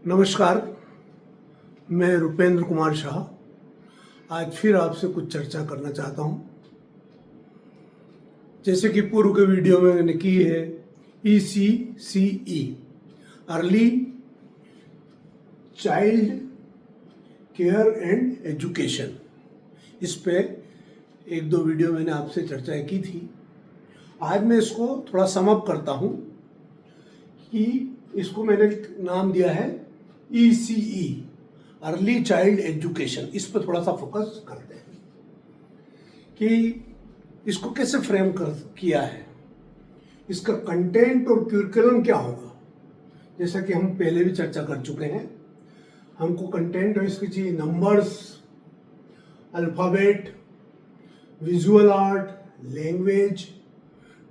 नमस्कार, मैं रुपेंद्र कुमार शाह आज फिर आपसे कुछ चर्चा करना चाहता हूँ। जैसे कि पूर्व के वीडियो में मैंने की है ECCE early child care and education, इस पे एक दो वीडियो मैंने आपसे चर्चा की थी। आज मैं इसको थोड़ा समअप करता हूँ कि इसको मैंने नाम दिया है ECE अर्ली चाइल्ड एजुकेशन। इस पर थोड़ा सा फोकस करते हैं कि इसको कैसे फ्रेम किया है, इसका कंटेंट और क्यूरिकुलम क्या होगा। जैसा कि हम पहले भी चर्चा कर चुके हैं, हमको कंटेंट और इसकी चाहिए numbers, alphabet, visual art, language,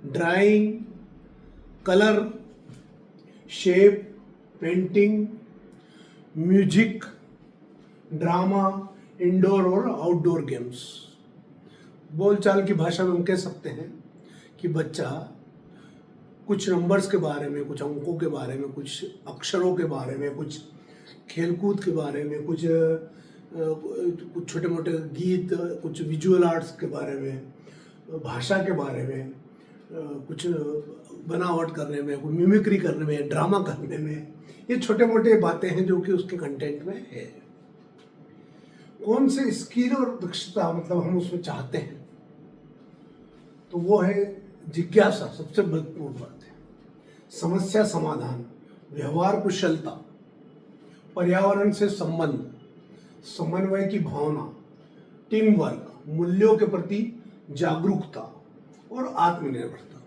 drawing, colour, shape, painting, music, drama, indoor और आउटडोर गेम्स। बोलचाल की भाषा में हम कह सकते हैं कि बच्चा कुछ नंबर्स के बारे में, कुछ अंकों के बारे में, कुछ अक्षरों के बारे में, कुछ खेलकूद के बारे में, कुछ छोटे मोटे गीत, कुछ विजुअल आर्ट्स के बारे में, भाषा के बारे में, कुछ बनावट करने में, कुछ मिमिक्री करने में, ड्रामा करने में, ये छोटे मोटे बातें हैं जो कि उसके कंटेंट में है। कौन से स्किल और दक्षता मतलब हम उसमें चाहते हैं, तो वो है जिज्ञासा, सबसे महत्वपूर्ण बात है, समस्या समाधान, व्यवहार कुशलता, पर्यावरण से संबंध, समन्वय की भावना, टीम वर्क, मूल्यों के प्रति जागरूकता और आत्मनिर्भरता।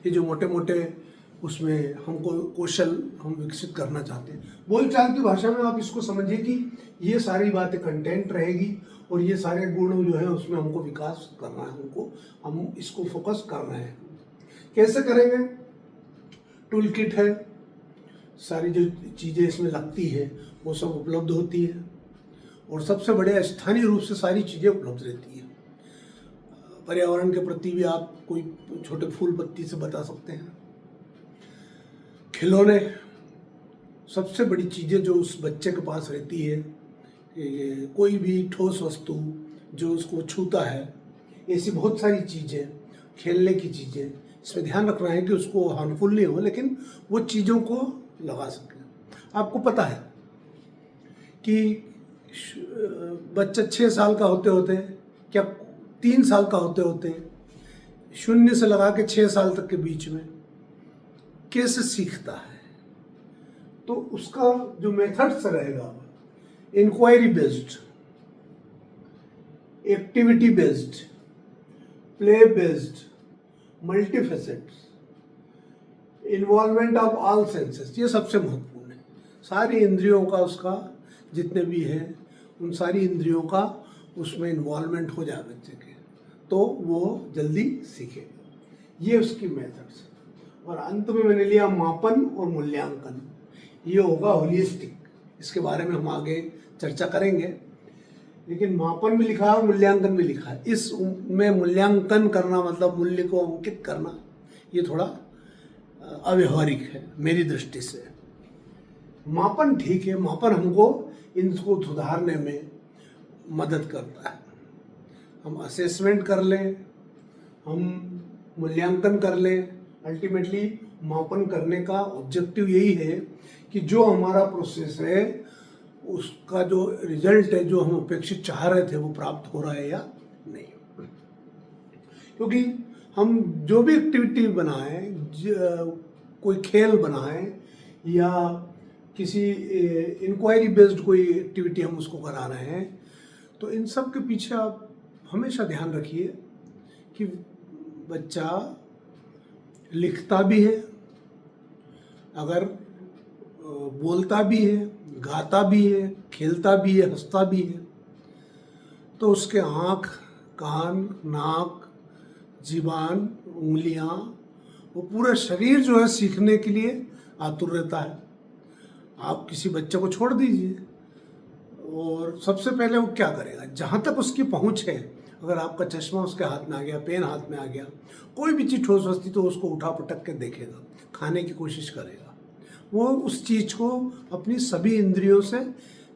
ये जो मोटे मोटे उसमें हमको कौशल हम विकसित करना चाहते हैं। बोलचाल की भाषा में आप इसको समझिए कि ये सारी बातें कंटेंट रहेगी और ये सारे गुण जो है उसमें हमको विकास करना है, हम इसको फोकस कर रहे हैं। कैसे करेंगे? टूल किट है, सारी जो चीज़ें इसमें लगती है वो सब उपलब्ध होती है और सबसे बढ़िया स्थानीय रूप से सारी चीज़ें उपलब्ध रहती है। पर्यावरण के प्रति भी आप कोई छोटे फूल पत्ती से बता सकते हैं। खिलौने, सबसे बड़ी चीज़ें जो उस बच्चे के पास रहती है, कोई भी ठोस वस्तु जो उसको छूता है, ऐसी बहुत सारी चीज़ें, खेलने की चीज़ें, इसमें ध्यान रखना है कि उसको हार्मफुल नहीं हो, लेकिन वो चीज़ों को लगा सके। आपको पता है कि बच्चा 6 साल का होते होते, क्या 3 साल का होते होते, 0 से लगा के 6 साल तक के बीच में कैसे सीखता है, तो उसका जो मेथड्स रहेगा, inquiry based, activity based, play based, multifacets, involvement of all senses, ये सबसे महत्वपूर्ण है। सारी इंद्रियों का, उसका जितने भी हैं उन सारी इंद्रियों का उसमें इन्वॉल्वमेंट हो जाए बच्चे के, तो वो जल्दी सीखेगा। ये उसकी मेथड्स। और अंत में मैंने लिया मापन और मूल्यांकन, ये होगा होलिस्टिक। इसके बारे में हम आगे चर्चा करेंगे, लेकिन मापन भी लिखा है और मूल्यांकन भी लिखा है। इसमें मूल्यांकन करना मतलब मूल्य को अंकित करना, ये थोड़ा अव्यवहारिक है मेरी दृष्टि से। मापन ठीक है, मापन हमको इनको सुधारने में मदद करता है। हम असेसमेंट कर लें, हम मूल्यांकन कर लें, अल्टीमेटली मापन करने का ऑब्जेक्टिव यही है कि जो हमारा प्रोसेस है उसका जो रिजल्ट है, जो हम अपेक्षित चाह रहे थे, वो प्राप्त हो रहा है या नहीं। क्योंकि हम जो भी एक्टिविटी बनाएं, कोई खेल बनाएं या किसी इंक्वायरी बेस्ड कोई एक्टिविटी हम उसको करा रहे हैं, तो इन सब के पीछे आप हमेशा ध्यान रखिए कि बच्चा लिखता भी है, अगर बोलता भी है, गाता भी है, खेलता भी है, हंसता भी है, तो उसके आँख, कान, नाक, जीवान, उंगलियां, वो पूरा शरीर जो है सीखने के लिए आतुर रहता है। आप किसी बच्चे को छोड़ दीजिए और सबसे पहले वो क्या करेगा, जहाँ तक उसकी पहुँच है, अगर आपका चश्मा उसके हाथ में आ गया, पेन हाथ में आ गया, कोई भी चीज़ ठोस वस्तु, तो उसको उठा पटक के देखेगा, खाने की कोशिश करेगा। वो उस चीज़ को अपनी सभी इंद्रियों से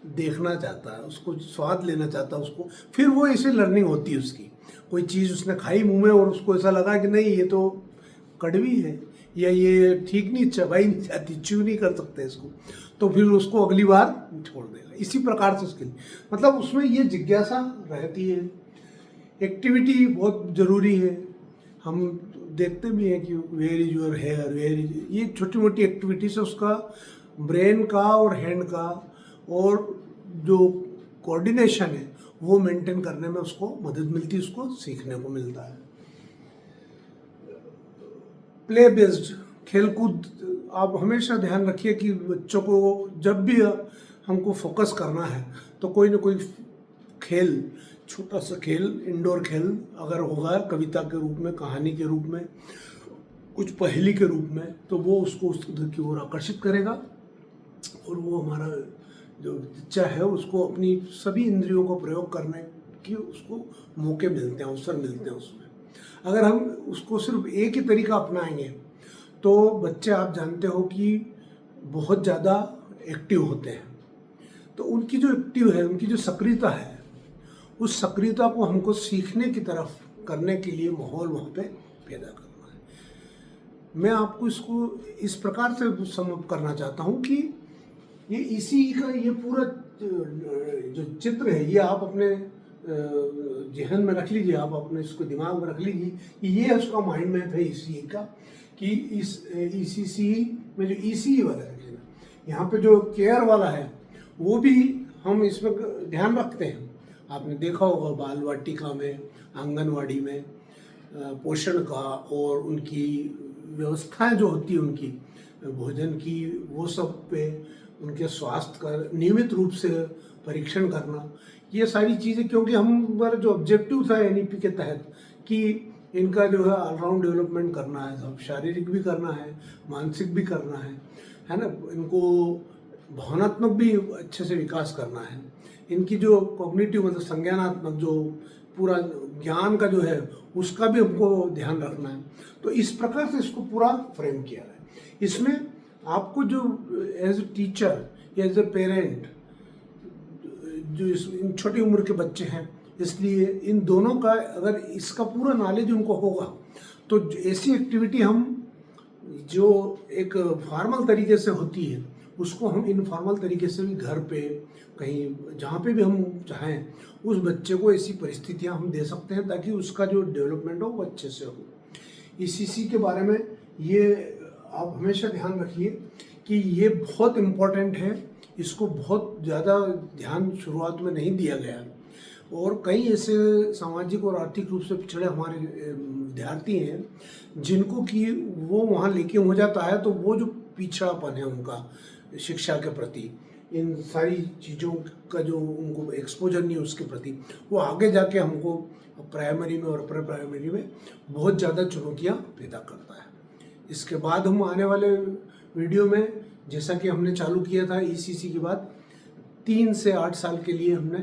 देखना चाहता है, उसको स्वाद लेना चाहता है उसको, फिर वो ऐसे लर्निंग होती है उसकी। कोई चीज़ उसने खाई मुंह में और उसको ऐसा लगा कि नहीं ये तो कड़वी है या ये ठीक नहीं, चबाई नहीं जाती, च्यू नहीं कर सकते इसको, तो फिर उसको अगली बार छोड़ देगा। इसी प्रकार से उसके लिए मतलब उसमें ये जिज्ञासा रहती है। एक्टिविटी बहुत ज़रूरी है। हम देखते भी हैं कि where is your hair, where is, ये छोटी मोटी एक्टिविटी से उसका ब्रेन का और हैंड का और जो कोऑर्डिनेशन है वो मेंटेन करने में उसको मदद मिलती है, उसको सीखने को मिलता है। प्ले बेस्ड खेलकूद, आप हमेशा ध्यान रखिए कि बच्चों को जब भी हमको फोकस करना है तो कोई ना कोई खेल, छोटा सा खेल, इंडोर खेल अगर होगा कविता के रूप में, कहानी के रूप में, कुछ पहेली के रूप में, तो वो उसको उस की ओर आकर्षित करेगा और वो हमारा जो इच्छा है उसको अपनी सभी इंद्रियों को प्रयोग करने की उसको मौके मिलते हैं, अवसर मिलते हैं उसमें। अगर हम उसको सिर्फ एक ही तरीका अपनाएंगे तो बच्चे, आप जानते हो कि बहुत ज़्यादा एक्टिव होते हैं, तो उनकी जो एक्टिव है, उनकी जो सक्रियता है, उस सक्रियता को हमको सीखने की तरफ करने के लिए माहौल वहाँ पे पैदा करना है। मैं आपको इसको इस प्रकार से समअप करना चाहता हूँ कि ये इसी का ये पूरा जो चित्र है ये आप अपने जहन में रख लीजिए, आप अपने इसको दिमाग में रख लीजिए कि ये उसका माइंड मैप है इसी का, कि इस ECC में जो ECE वाला है, यहाँ पे जो केयर वाला है वो भी हम इसमें ध्यान रखते हैं। आपने देखा होगा बाल वाटिका में, आंगनवाड़ी में पोषण का और उनकी व्यवस्थाएं जो होती है उनकी भोजन की, वो सब पे उनके स्वास्थ्य का नियमित रूप से परीक्षण करना, ये सारी चीज़ें, क्योंकि हमारा जो ऑब्जेक्टिव था NEP के तहत कि इनका जो है ऑलराउंड डेवलपमेंट करना है, सब शारीरिक भी करना है, मानसिक भी करना है ना, इनको भावनात्मक भी अच्छे से विकास करना है, इनकी जो कॉग्निटिव मतलब संज्ञानात्मक जो पूरा ज्ञान का जो है उसका भी हमको ध्यान रखना है। तो इस प्रकार से इसको पूरा फ्रेम किया है। इसमें आपको जो एज ए टीचर या एज ए पेरेंट, जो इन छोटी उम्र के बच्चे हैं, इसलिए इन दोनों का अगर इसका पूरा नॉलेज उनको होगा तो ऐसी एक्टिविटी हम जो एक फॉर्मल तरीके से होती है उसको हम इनफॉर्मल तरीके से भी घर पे कहीं जहाँ पे भी हम चाहें उस बच्चे को ऐसी परिस्थितियाँ हम दे सकते हैं ताकि उसका जो डेवलपमेंट हो वो अच्छे से हो। ECC के बारे में ये आप हमेशा ध्यान रखिए कि ये बहुत इम्पोर्टेंट है, इसको बहुत ज़्यादा ध्यान शुरुआत में नहीं दिया गया और कई ऐसे सामाजिक और आर्थिक रूप से पिछड़े हमारे विद्यार्थी हैं जिनको कि वो वहाँ लेके हो जाता है, तो वो जो पिछड़ापन है उनका शिक्षा के प्रति, इन सारी चीज़ों का जो उनको एक्सपोजर नहीं है उसके प्रति, वो आगे जाके हमको प्राइमरी में और अपर प्राइमरी में बहुत ज़्यादा चुनौतियाँ पैदा करता है। इसके बाद हम आने वाले वीडियो में, जैसा कि हमने चालू किया था ECC के बाद 3 से 8 साल के लिए, हमने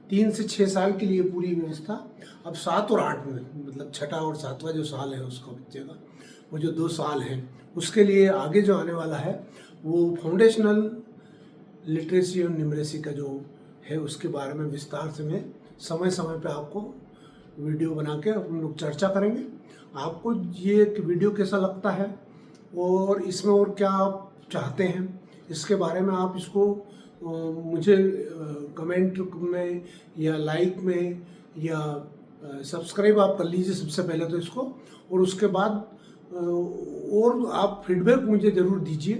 3 से 6 साल के लिए पूरी व्यवस्था, अब 7 और 8 में मतलब छठा और 7वां जो साल है उसका बच्चे का, वो जो 2 साल हैं उसके लिए आगे जो आने वाला है वो फाउंडेशनल लिटरेसी और न्यूमरेसी का जो है उसके बारे में विस्तार से मैं समय समय पे आपको वीडियो बना के हम लोग चर्चा करेंगे। आपको ये वीडियो कैसा लगता है और इसमें और क्या आप चाहते हैं इसके बारे में आप इसको मुझे कमेंट में या लाइक में या सब्सक्राइब आप कर लीजिए सबसे पहले तो इसको, और उसके बाद और आप फीडबैक मुझे ज़रूर दीजिए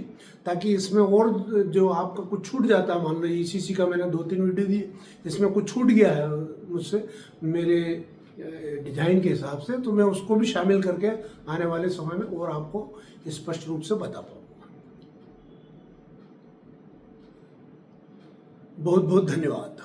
ताकि इसमें और जो आपका कुछ छूट जाता है, मान लो ECC का मैंने 2-3 वीडियो दी, इसमें कुछ छूट गया है मुझसे मेरे डिज़ाइन के हिसाब से, तो मैं उसको भी शामिल करके आने वाले समय में और आपको स्पष्ट रूप से बता पाऊँगा। बहुत बहुत धन्यवाद।